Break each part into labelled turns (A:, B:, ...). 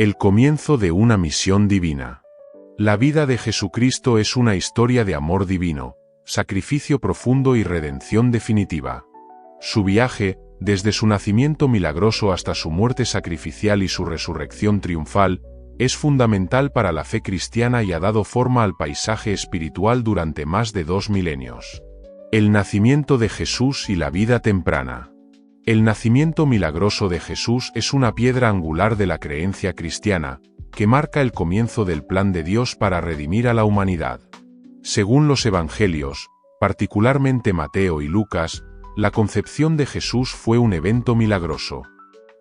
A: El comienzo de una misión divina. La vida de Jesucristo es una historia de amor divino, sacrificio profundo y redención definitiva. Su viaje, desde su nacimiento milagroso hasta su muerte sacrificial y su resurrección triunfal, es fundamental para la fe cristiana y ha dado forma al paisaje espiritual durante más de 2 milenios. El nacimiento de Jesús y la vida temprana. El nacimiento milagroso de Jesús es una piedra angular de la creencia cristiana, que marca el comienzo del plan de Dios para redimir a la humanidad. Según los evangelios, particularmente Mateo y Lucas, la concepción de Jesús fue un evento milagroso.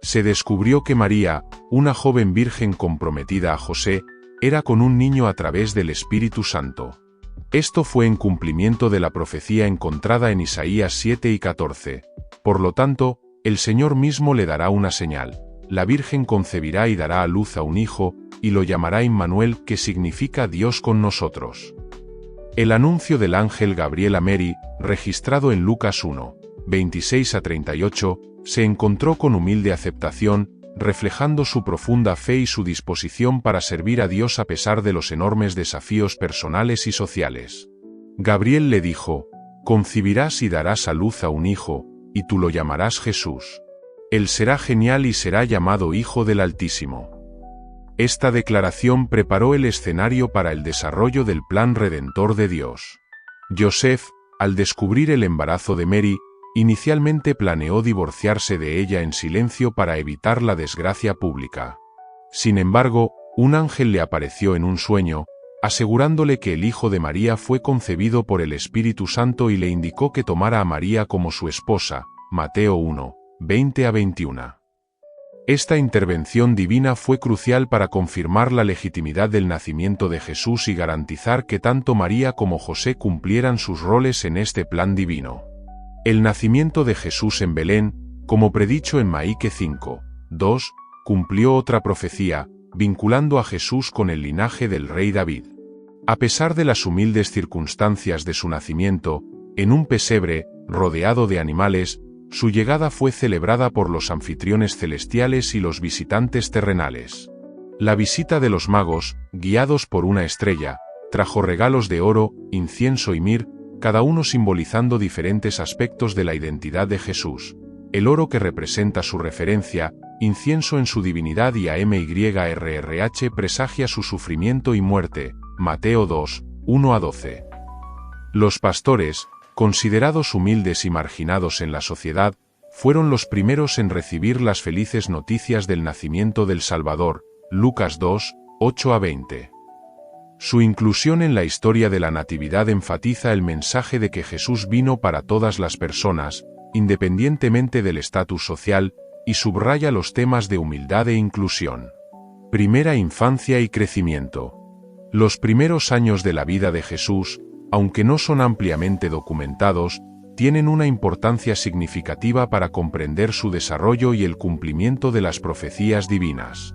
A: Se descubrió que María, una joven virgen comprometida a José, era con un niño a través del Espíritu Santo. Esto fue en cumplimiento de la profecía encontrada en Isaías 7 y 14. Por lo tanto, el Señor mismo le dará una señal. La Virgen concebirá y dará a luz a un hijo, y lo llamará Immanuel, que significa Dios con nosotros. El anuncio del ángel Gabriel a Mary, registrado en Lucas 1, 26 a 38, se encontró con humilde aceptación, reflejando su profunda fe y su disposición para servir a Dios a pesar de los enormes desafíos personales y sociales. Gabriel le dijo: «Concebirás y darás a luz a un hijo, y tú lo llamarás Jesús. Él será genial y será llamado Hijo del Altísimo». Esta declaración preparó el escenario para el desarrollo del plan redentor de Dios. Joseph, al descubrir el embarazo de Mary, inicialmente planeó divorciarse de ella en silencio para evitar la desgracia pública. Sin embargo, un ángel le apareció en un sueño, asegurándole que el Hijo de María fue concebido por el Espíritu Santo y le indicó que tomara a María como su esposa. Mateo 1, 20 a 21. Esta intervención divina fue crucial para confirmar la legitimidad del nacimiento de Jesús y garantizar que tanto María como José cumplieran sus roles en este plan divino. El nacimiento de Jesús en Belén, como predicho en Maíque 5, 2, cumplió otra profecía, vinculando a Jesús con el linaje del rey David. A pesar de las humildes circunstancias de su nacimiento, en un pesebre, rodeado de animales, su llegada fue celebrada por los anfitriones celestiales y los visitantes terrenales. La visita de los magos, guiados por una estrella, trajo regalos de oro, incienso y mirra, cada uno simbolizando diferentes aspectos de la identidad de Jesús. El oro que representa su referencia, incienso en su divinidad y AMYRRH presagia su sufrimiento y muerte. Mateo 2, 1 a 12. Los pastores, considerados humildes y marginados en la sociedad, fueron los primeros en recibir las felices noticias del nacimiento del Salvador. Lucas 2, 8 a 20. Su inclusión en la historia de la Natividad enfatiza el mensaje de que Jesús vino para todas las personas, independientemente del estatus social, y subraya los temas de humildad e inclusión. Primera infancia y crecimiento. Los primeros años de la vida de Jesús, aunque no son ampliamente documentados, tienen una importancia significativa para comprender su desarrollo y el cumplimiento de las profecías divinas.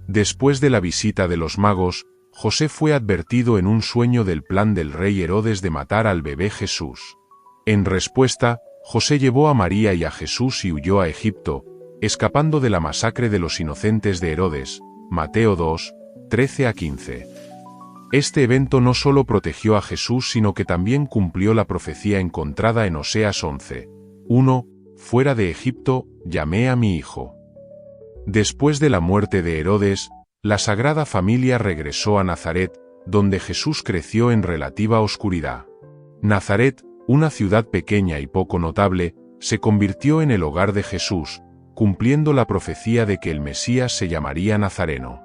A: Después de la visita de los magos, José fue advertido en un sueño del plan del rey Herodes de matar al bebé Jesús. En respuesta, José llevó a María y a Jesús y huyó a Egipto, escapando de la masacre de los inocentes de Herodes. Mateo 2, 13 a 15. Este evento no solo protegió a Jesús sino que también cumplió la profecía encontrada en Oseas 11, 1, «Fuera de Egipto, llamé a mi hijo». Después de la muerte de Herodes, la Sagrada Familia regresó a Nazaret, donde Jesús creció en relativa oscuridad. Nazaret, una ciudad pequeña y poco notable, se convirtió en el hogar de Jesús, cumpliendo la profecía de que el Mesías se llamaría Nazareno.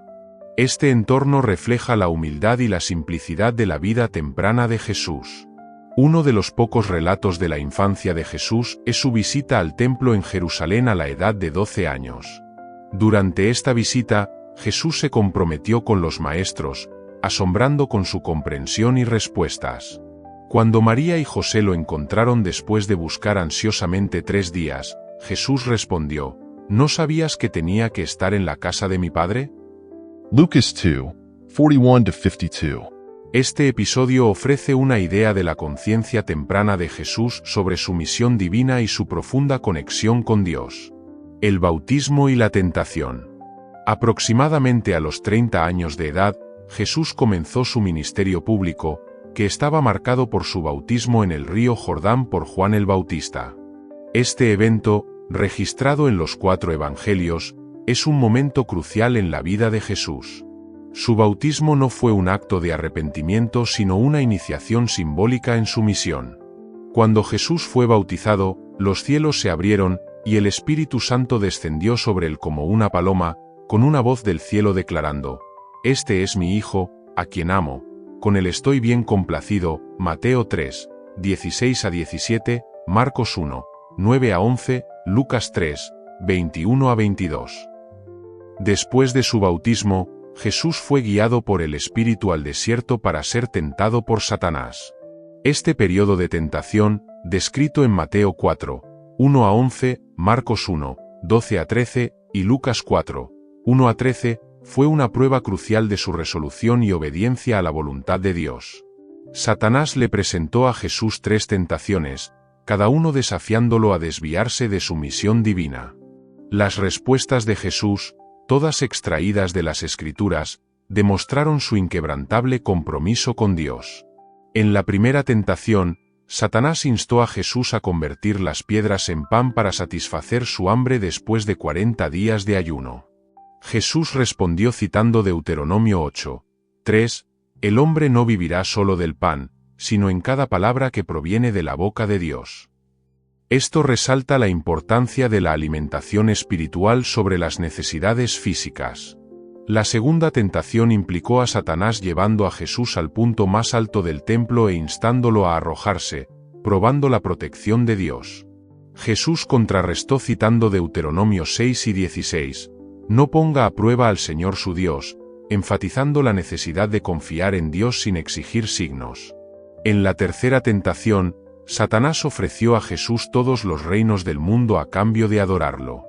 A: Este entorno refleja la humildad y la simplicidad de la vida temprana de Jesús. Uno de los pocos relatos de la infancia de Jesús es su visita al templo en Jerusalén a la edad de 12 años. Durante esta visita, Jesús se comprometió con los maestros, asombrando con su comprensión y respuestas. Cuando María y José lo encontraron después de buscar ansiosamente 3 días, Jesús respondió: ¿No sabías que tenía que estar en la casa de mi Padre?
B: Lucas 2, 41-52.
A: Este episodio ofrece una idea de la conciencia temprana de Jesús sobre su misión divina y su profunda conexión con Dios. El bautismo y la tentación. Aproximadamente a los 30 años de edad, Jesús comenzó su ministerio público, que estaba marcado por su bautismo en el río Jordán por Juan el Bautista. Este evento, registrado en los 4 evangelios, es un momento crucial en la vida de Jesús. Su bautismo no fue un acto de arrepentimiento sino una iniciación simbólica en su misión. Cuando Jesús fue bautizado, los cielos se abrieron, y el Espíritu Santo descendió sobre él como una paloma, con una voz del cielo declarando: «Este es mi Hijo, a quien amo, con él estoy bien complacido». Mateo 3, 16-17, Marcos 1, 9-11, Lucas 3, 21-22. Después de su bautismo, Jesús fue guiado por el Espíritu al desierto para ser tentado por Satanás. Este periodo de tentación, descrito en Mateo 4, 1-11, Marcos 1, 12-13 y Lucas 4, 1-13, fue una prueba crucial de su resolución y obediencia a la voluntad de Dios. Satanás le presentó a Jesús 3 tentaciones, cada uno desafiándolo a desviarse de su misión divina. Las respuestas de Jesús, todas extraídas de las Escrituras, demostraron su inquebrantable compromiso con Dios. En la primera tentación, Satanás instó a Jesús a convertir las piedras en pan para satisfacer su hambre después de 40 días de ayuno. Jesús respondió citando Deuteronomio 8, 3, «El hombre no vivirá solo del pan, sino en cada palabra que proviene de la boca de Dios». Esto resalta la importancia de la alimentación espiritual sobre las necesidades físicas. La segunda tentación implicó a Satanás llevando a Jesús al punto más alto del templo e instándolo a arrojarse, probando la protección de Dios. Jesús contrarrestó citando Deuteronomio 6 y 16, «No ponga a prueba al Señor su Dios», enfatizando la necesidad de confiar en Dios sin exigir signos. En la tercera tentación, Satanás ofreció a Jesús todos los reinos del mundo a cambio de adorarlo.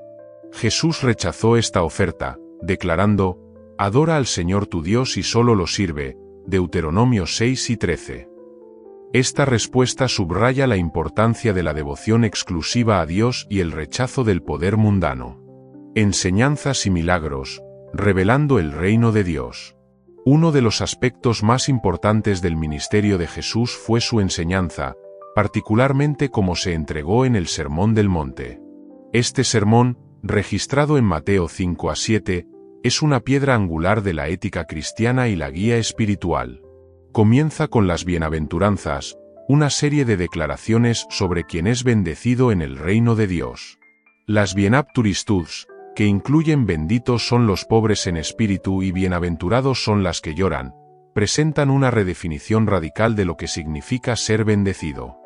A: Jesús rechazó esta oferta, declarando: «Adora al Señor tu Dios y solo lo sirve», Deuteronomio 6 y 13. Esta respuesta subraya la importancia de la devoción exclusiva a Dios y el rechazo del poder mundano. Enseñanzas y milagros, revelando el reino de Dios. Uno de los aspectos más importantes del ministerio de Jesús fue su enseñanza, particularmente como se entregó en el Sermón del Monte. Este sermón, registrado en Mateo 5-7, es una piedra angular de la ética cristiana y la guía espiritual. Comienza con las bienaventuranzas, una serie de declaraciones sobre quien es bendecido en el reino de Dios. Las Beatitudes, que incluyen benditos son los pobres en espíritu y bienaventurados son las que lloran, presentan una redefinición radical de lo que significa ser bendecido.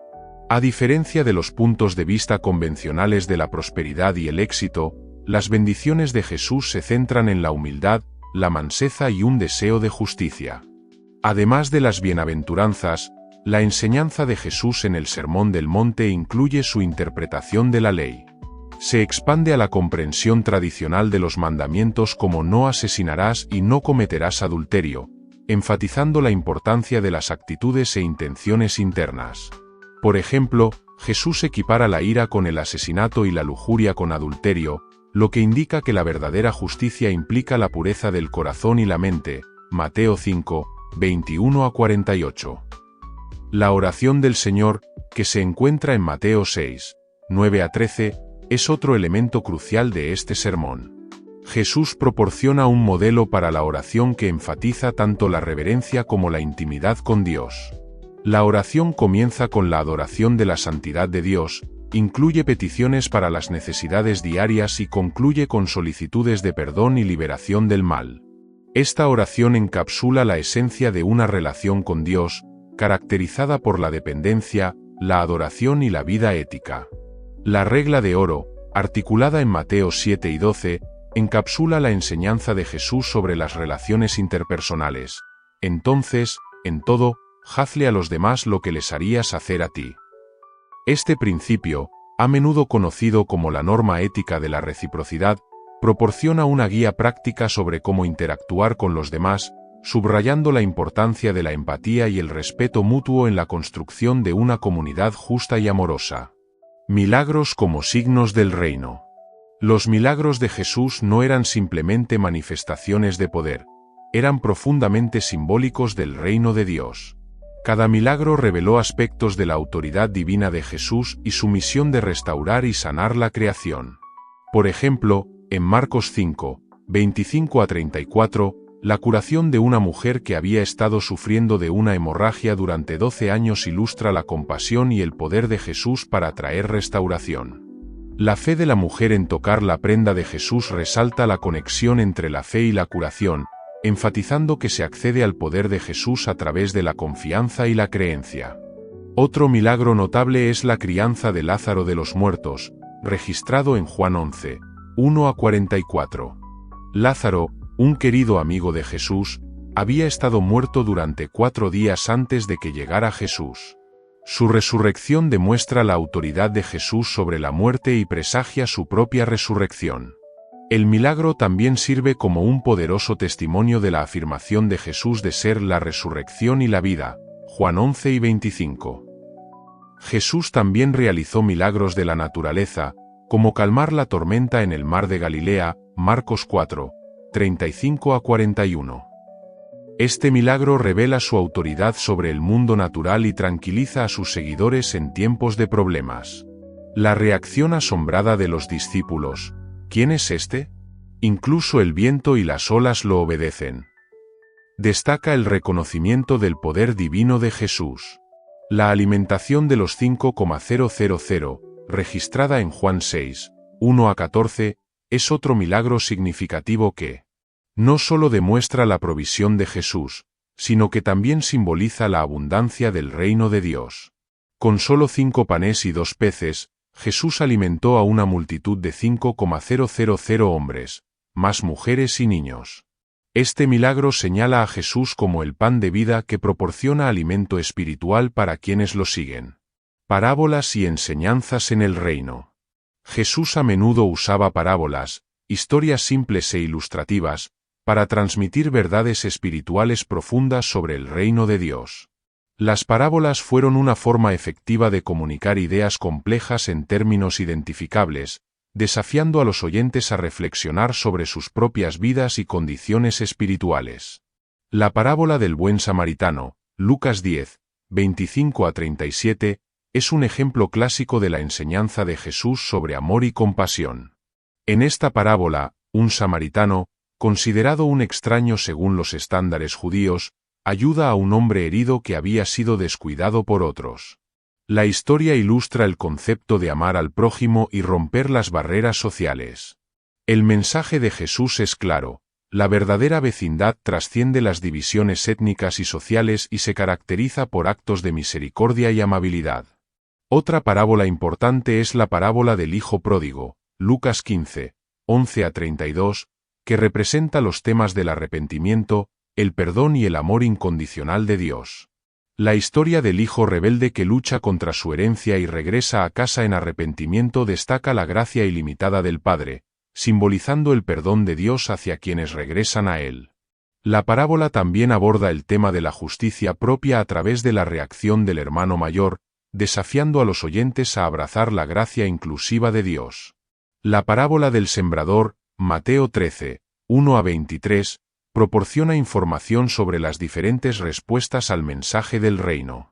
A: A diferencia de los puntos de vista convencionales de la prosperidad y el éxito, las bendiciones de Jesús se centran en la humildad, la manseza y un deseo de justicia. Además de las bienaventuranzas, la enseñanza de Jesús en el Sermón del Monte incluye su interpretación de la ley. Se expande a la comprensión tradicional de los mandamientos como no asesinarás y no cometerás adulterio, enfatizando la importancia de las actitudes e intenciones internas. Por ejemplo, Jesús equipara la ira con el asesinato y la lujuria con adulterio, lo que indica que la verdadera justicia implica la pureza del corazón y la mente. Mateo 5, 21-48. La oración del Señor, que se encuentra en Mateo 6, 9-13, es otro elemento crucial de este sermón. Jesús proporciona un modelo para la oración que enfatiza tanto la reverencia como la intimidad con Dios. La oración comienza con la adoración de la santidad de Dios, incluye peticiones para las necesidades diarias y concluye con solicitudes de perdón y liberación del mal. Esta oración encapsula la esencia de una relación con Dios, caracterizada por la dependencia, la adoración y la vida ética. La regla de oro, articulada en Mateo 7 y 12, encapsula la enseñanza de Jesús sobre las relaciones interpersonales. Entonces, en todo, hazle a los demás lo que les harías hacer a ti. Este principio, a menudo conocido como la norma ética de la reciprocidad, proporciona una guía práctica sobre cómo interactuar con los demás, subrayando la importancia de la empatía y el respeto mutuo en la construcción de una comunidad justa y amorosa. Milagros como signos del reino. Los milagros de Jesús no eran simplemente manifestaciones de poder, eran profundamente simbólicos del reino de Dios. Cada milagro reveló aspectos de la autoridad divina de Jesús y su misión de restaurar y sanar la creación. Por ejemplo, en Marcos 5, 25 a 34, la curación de una mujer que había estado sufriendo de una hemorragia durante 12 años ilustra la compasión y el poder de Jesús para traer restauración. La fe de la mujer en tocar la prenda de Jesús resalta la conexión entre la fe y la curación, enfatizando que se accede al poder de Jesús a través de la confianza y la creencia. Otro milagro notable es la crianza de Lázaro de los muertos, registrado en Juan 11, 1 a 44. Lázaro, un querido amigo de Jesús, había estado muerto durante 4 días antes de que llegara Jesús. Su resurrección demuestra la autoridad de Jesús sobre la muerte y presagia su propia resurrección. El milagro también sirve como un poderoso testimonio de la afirmación de Jesús de ser la resurrección y la vida, Juan 11 y 25. Jesús también realizó milagros de la naturaleza, como calmar la tormenta en el mar de Galilea, Marcos 4, 35 a 41. Este milagro revela su autoridad sobre el mundo natural y tranquiliza a sus seguidores en tiempos de problemas. La reacción asombrada de los discípulos, ¿quién es este? Incluso el viento y las olas lo obedecen. Destaca el reconocimiento del poder divino de Jesús. La alimentación de los 5,000, registrada en Juan 6, 1 a 14, es otro milagro significativo que no solo demuestra la provisión de Jesús, sino que también simboliza la abundancia del reino de Dios. Con solo 5 panes y 2 peces, Jesús alimentó a una multitud de 5,000 hombres, más mujeres y niños. Este milagro señala a Jesús como el pan de vida que proporciona alimento espiritual para quienes lo siguen. Parábolas y enseñanzas en el reino. Jesús a menudo usaba parábolas, historias simples e ilustrativas, para transmitir verdades espirituales profundas sobre el reino de Dios. Las parábolas fueron una forma efectiva de comunicar ideas complejas en términos identificables, desafiando a los oyentes a reflexionar sobre sus propias vidas y condiciones espirituales. La parábola del buen samaritano, Lucas 10, 25 a 37, es un ejemplo clásico de la enseñanza de Jesús sobre amor y compasión. En esta parábola, un samaritano, considerado un extraño según los estándares judíos, ayuda a un hombre herido que había sido descuidado por otros. La historia ilustra el concepto de amar al prójimo y romper las barreras sociales. El mensaje de Jesús es claro: la verdadera vecindad trasciende las divisiones étnicas y sociales y se caracteriza por actos de misericordia y amabilidad. Otra parábola importante es la parábola del hijo pródigo, Lucas 15, 11 a 32, que representa los temas del arrepentimiento, el perdón y el amor incondicional de Dios. La historia del hijo rebelde que lucha contra su herencia y regresa a casa en arrepentimiento destaca la gracia ilimitada del Padre, simbolizando el perdón de Dios hacia quienes regresan a Él. La parábola también aborda el tema de la justicia propia a través de la reacción del hermano mayor, desafiando a los oyentes a abrazar la gracia inclusiva de Dios. La parábola del sembrador, Mateo 13, 1 a 23, proporciona información sobre las diferentes respuestas al mensaje del reino.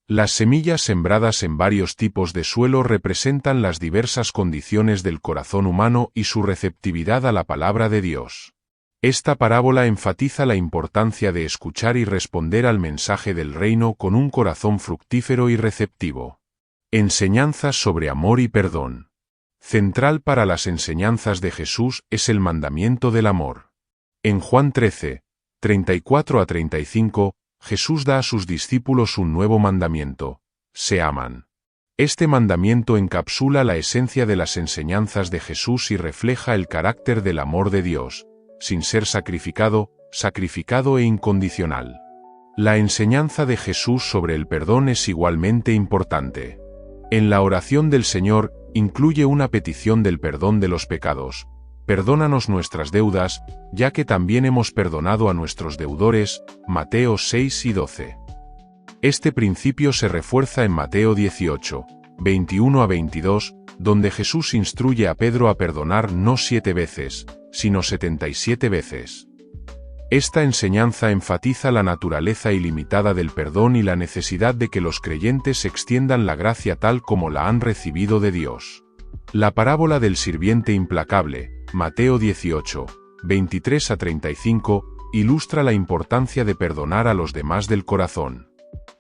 A: Las semillas sembradas en varios tipos de suelo representan las diversas condiciones del corazón humano y su receptividad a la palabra de Dios. Esta parábola enfatiza la importancia de escuchar y responder al mensaje del reino con un corazón fructífero y receptivo. Enseñanzas sobre amor y perdón. Central para las enseñanzas de Jesús es el mandamiento del amor. En Juan 13, 34 a 35, Jesús da a sus discípulos un nuevo mandamiento: se aman. Este mandamiento encapsula la esencia de las enseñanzas de Jesús y refleja el carácter del amor de Dios, sin ser sacrificado e incondicional. La enseñanza de Jesús sobre el perdón es igualmente importante. En la oración del Señor, incluye una petición del perdón de los pecados: perdónanos nuestras deudas, ya que también hemos perdonado a nuestros deudores, Mateo 6 y 12. Este principio se refuerza en Mateo 18, 21 a 22, donde Jesús instruye a Pedro a perdonar no 7 veces, sino 77 veces. Esta enseñanza enfatiza la naturaleza ilimitada del perdón y la necesidad de que los creyentes extiendan la gracia tal como la han recibido de Dios. La parábola del sirviente implacable, Mateo 18, 23 a 35, ilustra la importancia de perdonar a los demás del corazón.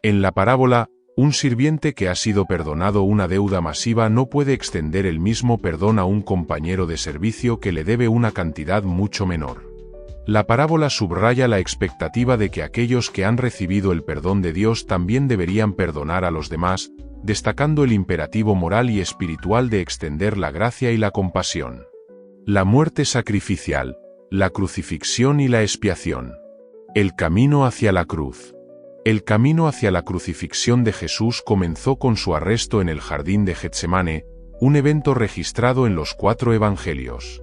A: En la parábola, un sirviente que ha sido perdonado una deuda masiva no puede extender el mismo perdón a un compañero de servicio que le debe una cantidad mucho menor. La parábola subraya la expectativa de que aquellos que han recibido el perdón de Dios también deberían perdonar a los demás, destacando el imperativo moral y espiritual de extender la gracia y la compasión. La muerte sacrificial, la crucifixión y la expiación. El camino hacia la cruz. El camino hacia la crucifixión de Jesús comenzó con su arresto en el jardín de Getsemane, un evento registrado en los 4 evangelios.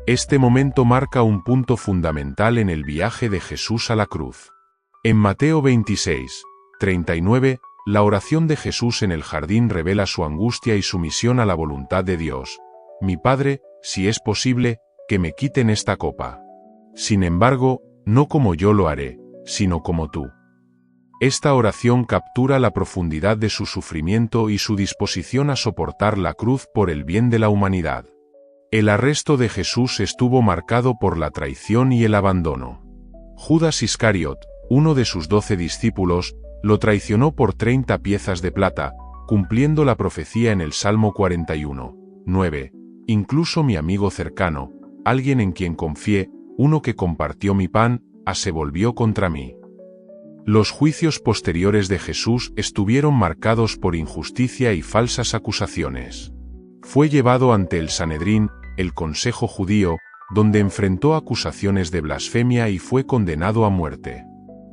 A: Este momento marca un punto fundamental en el viaje de Jesús a la cruz. En Mateo 26, 39, la oración de Jesús en el jardín revela su angustia y sumisión a la voluntad de Dios. Mi Padre, si es posible, que me quiten esta copa. Sin embargo, no como yo lo haré, sino como tú. Esta oración captura la profundidad de su sufrimiento y su disposición a soportar la cruz por el bien de la humanidad. El arresto de Jesús estuvo marcado por la traición y el abandono. Judas Iscariot, uno de sus 12 discípulos, lo traicionó por 30 piezas de plata, cumpliendo la profecía en el Salmo 41, 9. Incluso mi amigo cercano, alguien en quien confié, uno que compartió mi pan, se volvió contra mí. Los juicios posteriores de Jesús estuvieron marcados por injusticia y falsas acusaciones. Fue llevado ante el Sanedrín, el consejo judío, donde enfrentó acusaciones de blasfemia y fue condenado a muerte.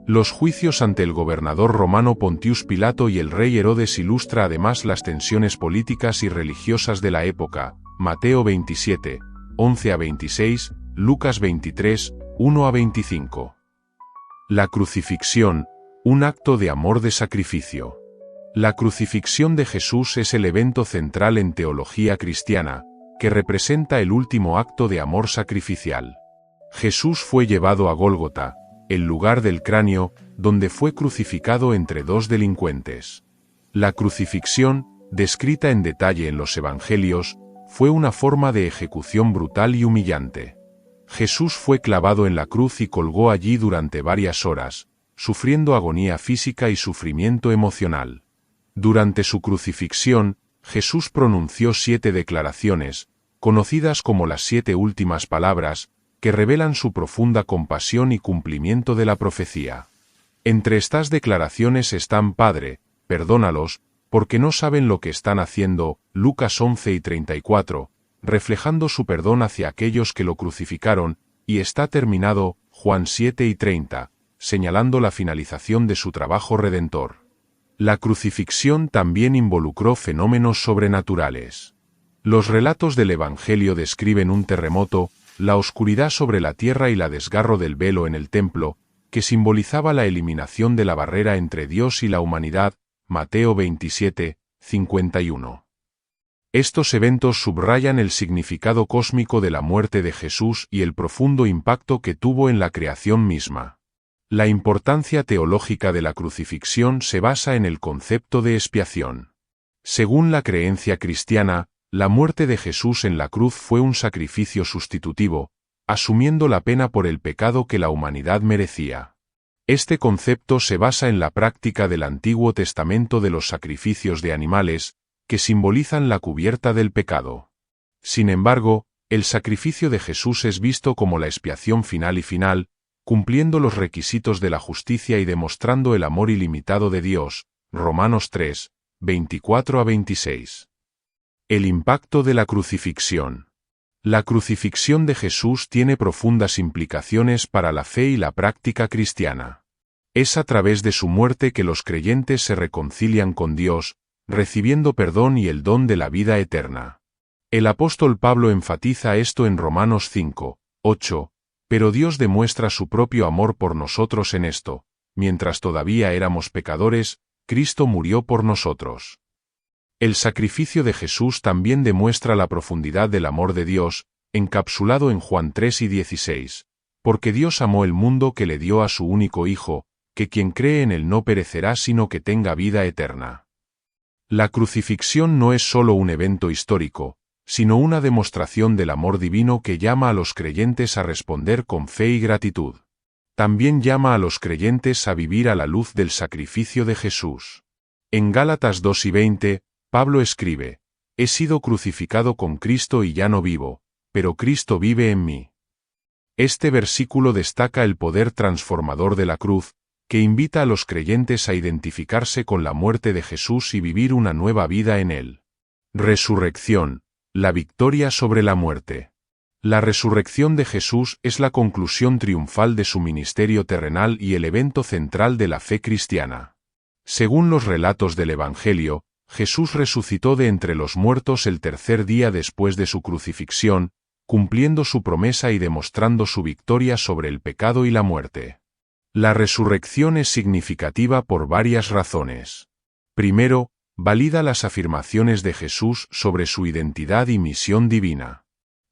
A: Los juicios ante el gobernador romano Pontius Pilato y el rey Herodes ilustra además las tensiones políticas y religiosas de la época, Mateo 27, 11 a 26, Lucas 23, 1 a 25. La crucifixión, un acto de amor de sacrificio. La crucifixión de Jesús es el evento central en teología cristiana, que representa el último acto de amor sacrificial. Jesús fue llevado a Gólgota, el lugar del cráneo, donde fue crucificado entre 2 delincuentes. La crucifixión, descrita en detalle en los evangelios, fue una forma de ejecución brutal y humillante. Jesús fue clavado en la cruz y colgó allí durante varias horas, sufriendo agonía física y sufrimiento emocional. Durante su crucifixión, Jesús pronunció 7 declaraciones, conocidas como las 7 últimas palabras, que revelan su profunda compasión y cumplimiento de la profecía. Entre estas declaraciones están: Padre, perdónalos, porque no saben lo que están haciendo, Lucas 11 y 34, reflejando su perdón hacia aquellos que lo crucificaron, y está terminado, Juan 7 y 30, señalando la finalización de su trabajo redentor. La crucifixión también involucró fenómenos sobrenaturales. Los relatos del Evangelio describen un terremoto, la oscuridad sobre la tierra y la desgarro del velo en el templo, que simbolizaba la eliminación de la barrera entre Dios y la humanidad, Mateo 27, 51. Estos eventos subrayan el significado cósmico de la muerte de Jesús y el profundo impacto que tuvo en la creación misma. La importancia teológica de la crucifixión se basa en el concepto de expiación. Según la creencia cristiana, la muerte de Jesús en la cruz fue un sacrificio sustitutivo, asumiendo la pena por el pecado que la humanidad merecía. Este concepto se basa en la práctica del Antiguo Testamento de los sacrificios de animales, que simbolizan la cubierta del pecado. Sin embargo, el sacrificio de Jesús es visto como la expiación final, cumpliendo los requisitos de la justicia y demostrando el amor ilimitado de Dios, Romanos 3, 24 a 26. El impacto de la crucifixión. La crucifixión de Jesús tiene profundas implicaciones para la fe y la práctica cristiana. Es a través de su muerte que los creyentes se reconcilian con Dios, recibiendo perdón y el don de la vida eterna. El apóstol Pablo enfatiza esto en Romanos 5, 8, pero Dios demuestra su propio amor por nosotros en esto: mientras todavía éramos pecadores, Cristo murió por nosotros. El sacrificio de Jesús también demuestra la profundidad del amor de Dios, encapsulado en Juan 3:16. Porque Dios amó el mundo que le dio a su único Hijo, que quien cree en él no perecerá sino que tenga vida eterna. La crucifixión no es solo un evento histórico, sino una demostración del amor divino que llama a los creyentes a responder con fe y gratitud. También llama a los creyentes a vivir a la luz del sacrificio de Jesús. En Gálatas 2:20, Pablo escribe: He sido crucificado con Cristo y ya no vivo, pero Cristo vive en mí. Este versículo destaca el poder transformador de la cruz, que invita a los creyentes a identificarse con la muerte de Jesús y vivir una nueva vida en él. Resurrección, la victoria sobre la muerte. La resurrección de Jesús es la conclusión triunfal de su ministerio terrenal y el evento central de la fe cristiana. Según los relatos del Evangelio, Jesús resucitó de entre los muertos el tercer día después de su crucifixión, cumpliendo su promesa y demostrando su victoria sobre el pecado y la muerte. La resurrección es significativa por varias razones. Primero, valida las afirmaciones de Jesús sobre su identidad y misión divina.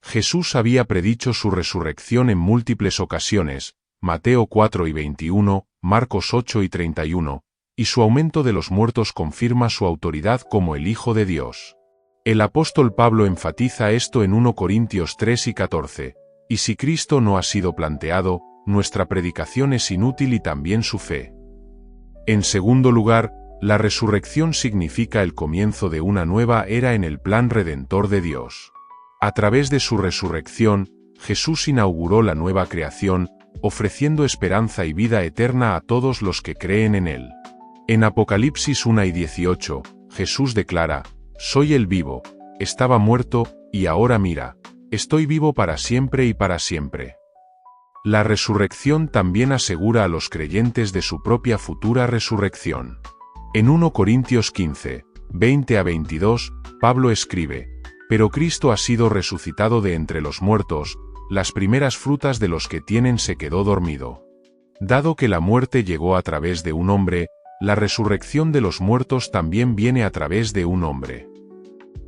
A: Jesús había predicho su resurrección en múltiples ocasiones, Mateo 4:21, Marcos 8:31, y su aumento de los muertos confirma su autoridad como el Hijo de Dios. El apóstol Pablo enfatiza esto en 1 Corintios 3:14, y si Cristo no ha sido planteado, nuestra predicación es inútil y también su fe. En segundo lugar, la resurrección significa el comienzo de una nueva era en el plan redentor de Dios. A través de su resurrección, Jesús inauguró la nueva creación, ofreciendo esperanza y vida eterna a todos los que creen en él. En Apocalipsis 1:18, Jesús declara: Soy el vivo, estaba muerto, y ahora mira, estoy vivo para siempre y para siempre. La resurrección también asegura a los creyentes de su propia futura resurrección. En 1 Corintios 15, 20-22, Pablo escribe: Pero Cristo ha sido resucitado de entre los muertos, las primeras frutas de los que tienen se quedó dormido. Dado que la muerte llegó a través de un hombre, la resurrección de los muertos también viene a través de un hombre.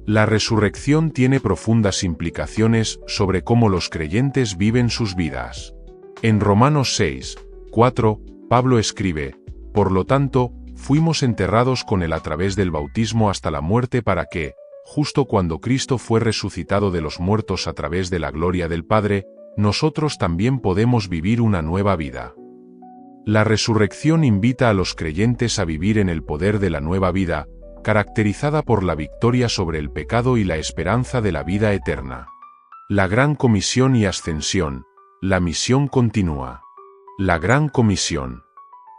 A: La resurrección tiene profundas implicaciones sobre cómo los creyentes viven sus vidas. En Romanos 6:4, Pablo escribe: Por lo tanto, fuimos enterrados con él a través del bautismo hasta la muerte para que, justo cuando Cristo fue resucitado de los muertos a través de la gloria del Padre, nosotros también podemos vivir una nueva vida. La resurrección invita a los creyentes a vivir en el poder de la nueva vida, caracterizada por la victoria sobre el pecado y la esperanza de la vida eterna. La Gran Comisión y Ascensión. La misión continúa. La Gran Comisión.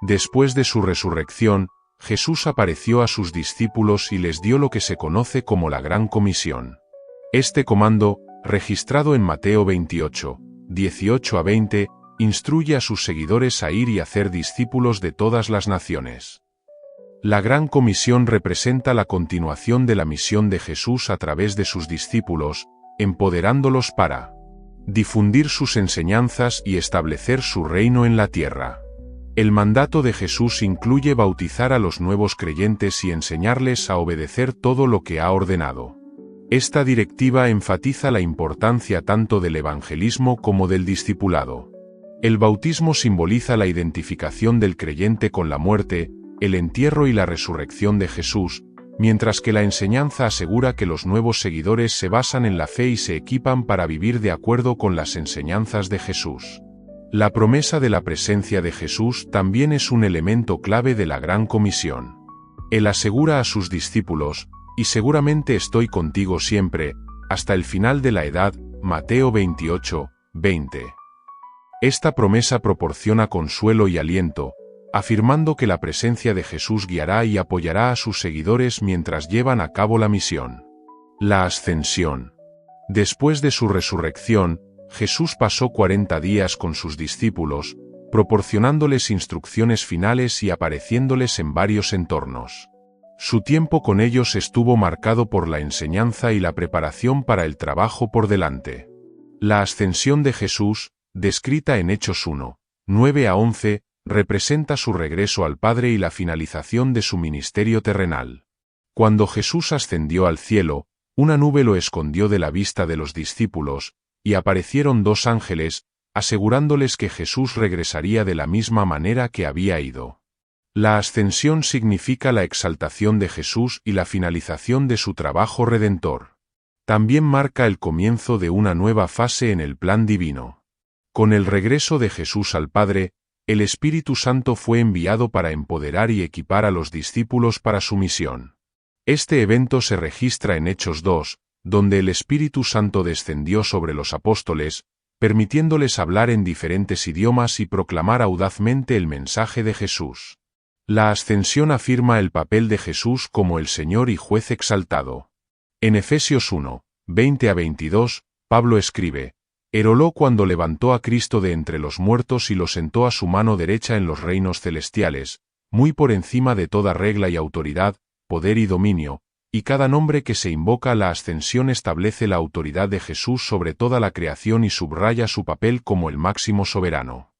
A: Después de su resurrección, Jesús apareció a sus discípulos y les dio lo que se conoce como la Gran Comisión. Este comando, registrado en Mateo 28, 18-20, instruye a sus seguidores a ir y hacer discípulos de todas las naciones. La Gran Comisión representa la continuación de la misión de Jesús a través de sus discípulos, empoderándolos para difundir sus enseñanzas y establecer su reino en la tierra. El mandato de Jesús incluye bautizar a los nuevos creyentes y enseñarles a obedecer todo lo que ha ordenado. Esta directiva enfatiza la importancia tanto del evangelismo como del discipulado. El bautismo simboliza la identificación del creyente con la muerte, el entierro y la resurrección de Jesús, mientras que la enseñanza asegura que los nuevos seguidores se basan en la fe y se equipan para vivir de acuerdo con las enseñanzas de Jesús. La promesa de la presencia de Jesús también es un elemento clave de la Gran Comisión. Él asegura a sus discípulos: y seguramente estoy contigo siempre, hasta el final de la edad, Mateo 28, 20. Esta promesa proporciona consuelo y aliento, afirmando que la presencia de Jesús guiará y apoyará a sus seguidores mientras llevan a cabo la misión. La Ascensión. Después de su resurrección, Jesús pasó 40 días con sus discípulos, proporcionándoles instrucciones finales y apareciéndoles en varios entornos. Su tiempo con ellos estuvo marcado por la enseñanza y la preparación para el trabajo por delante. La ascensión de Jesús, descrita en Hechos 1, 9-11, representa su regreso al Padre y la finalización de su ministerio terrenal. Cuando Jesús ascendió al cielo, una nube lo escondió de la vista de los discípulos, y aparecieron 2 ángeles, asegurándoles que Jesús regresaría de la misma manera que había ido. La ascensión significa la exaltación de Jesús y la finalización de su trabajo redentor. También marca el comienzo de una nueva fase en el plan divino. Con el regreso de Jesús al Padre, el Espíritu Santo fue enviado para empoderar y equipar a los discípulos para su misión. Este evento se registra en Hechos 2, donde el Espíritu Santo descendió sobre los apóstoles, permitiéndoles hablar en diferentes idiomas y proclamar audazmente el mensaje de Jesús. La ascensión afirma el papel de Jesús como el Señor y Juez exaltado. En Efesios 1, 20-22, Pablo escribe: «Heroló cuando levantó a Cristo de entre los muertos y lo sentó a su mano derecha en los reinos celestiales, muy por encima de toda regla y autoridad, poder y dominio, y cada nombre que se invoca. La ascensión establece la autoridad de Jesús sobre toda la creación y subraya su papel como el máximo soberano».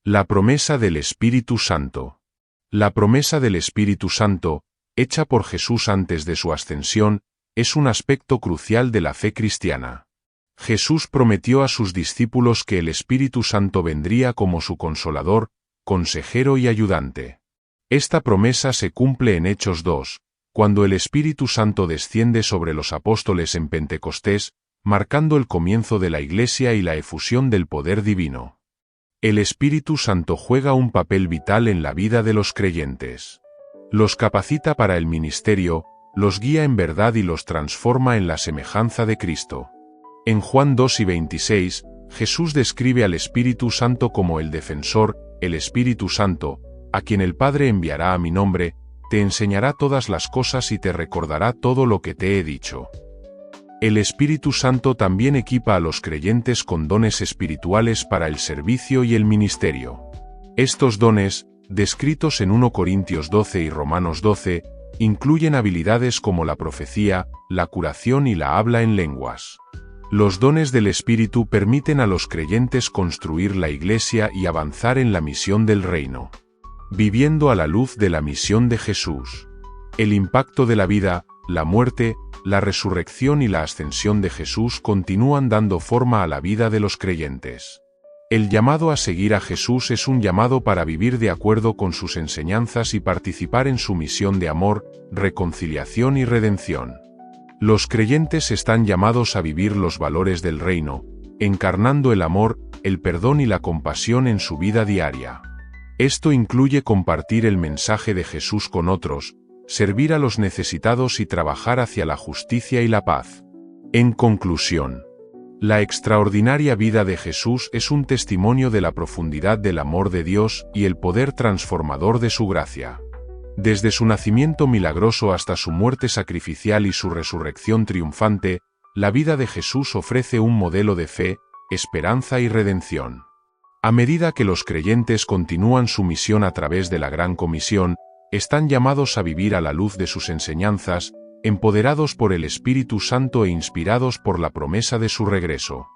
A: La promesa del Espíritu Santo. La promesa del Espíritu Santo, hecha por Jesús antes de su ascensión, es un aspecto crucial de la fe cristiana. Jesús prometió a sus discípulos que el Espíritu Santo vendría como su consolador, consejero y ayudante. Esta promesa se cumple en Hechos 2, cuando el Espíritu Santo desciende sobre los apóstoles en Pentecostés, marcando el comienzo de la Iglesia y la efusión del poder divino. El Espíritu Santo juega un papel vital en la vida de los creyentes. Los capacita para el ministerio, los guía en verdad y los transforma en la semejanza de Cristo. En Juan 2:26, Jesús describe al Espíritu Santo como el defensor, el Espíritu Santo, a quien el Padre enviará a mi nombre, te enseñará todas las cosas y te recordará todo lo que te he dicho. El Espíritu Santo también equipa a los creyentes con dones espirituales para el servicio y el ministerio. Estos dones, descritos en 1 Corintios 12 y Romanos 12, incluyen habilidades como la profecía, la curación y la habla en lenguas. Los dones del Espíritu permiten a los creyentes construir la Iglesia y avanzar en la misión del reino. Viviendo a la luz de la misión de Jesús. El impacto de la vida, la muerte, la resurrección y la ascensión de Jesús continúan dando forma a la vida de los creyentes. El llamado a seguir a Jesús es un llamado para vivir de acuerdo con sus enseñanzas y participar en su misión de amor, reconciliación y redención. Los creyentes están llamados a vivir los valores del reino, encarnando el amor, el perdón y la compasión en su vida diaria. Esto incluye compartir el mensaje de Jesús con otros, servir a los necesitados y trabajar hacia la justicia y la paz. En conclusión, la extraordinaria vida de Jesús es un testimonio de la profundidad del amor de Dios y el poder transformador de su gracia. Desde su nacimiento milagroso hasta su muerte sacrificial y su resurrección triunfante, la vida de Jesús ofrece un modelo de fe, esperanza y redención. A medida que los creyentes continúan su misión a través de la Gran Comisión, están llamados a vivir a la luz de sus enseñanzas, empoderados por el Espíritu Santo e inspirados por la promesa de su regreso.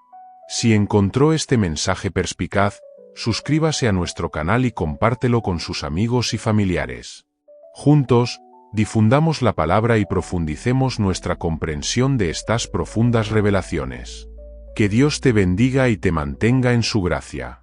A: Si encontró este mensaje perspicaz, suscríbase a nuestro canal y compártelo con sus amigos y familiares. Juntos, difundamos la palabra y profundicemos nuestra comprensión de estas profundas revelaciones. Que Dios te bendiga y te mantenga en su gracia.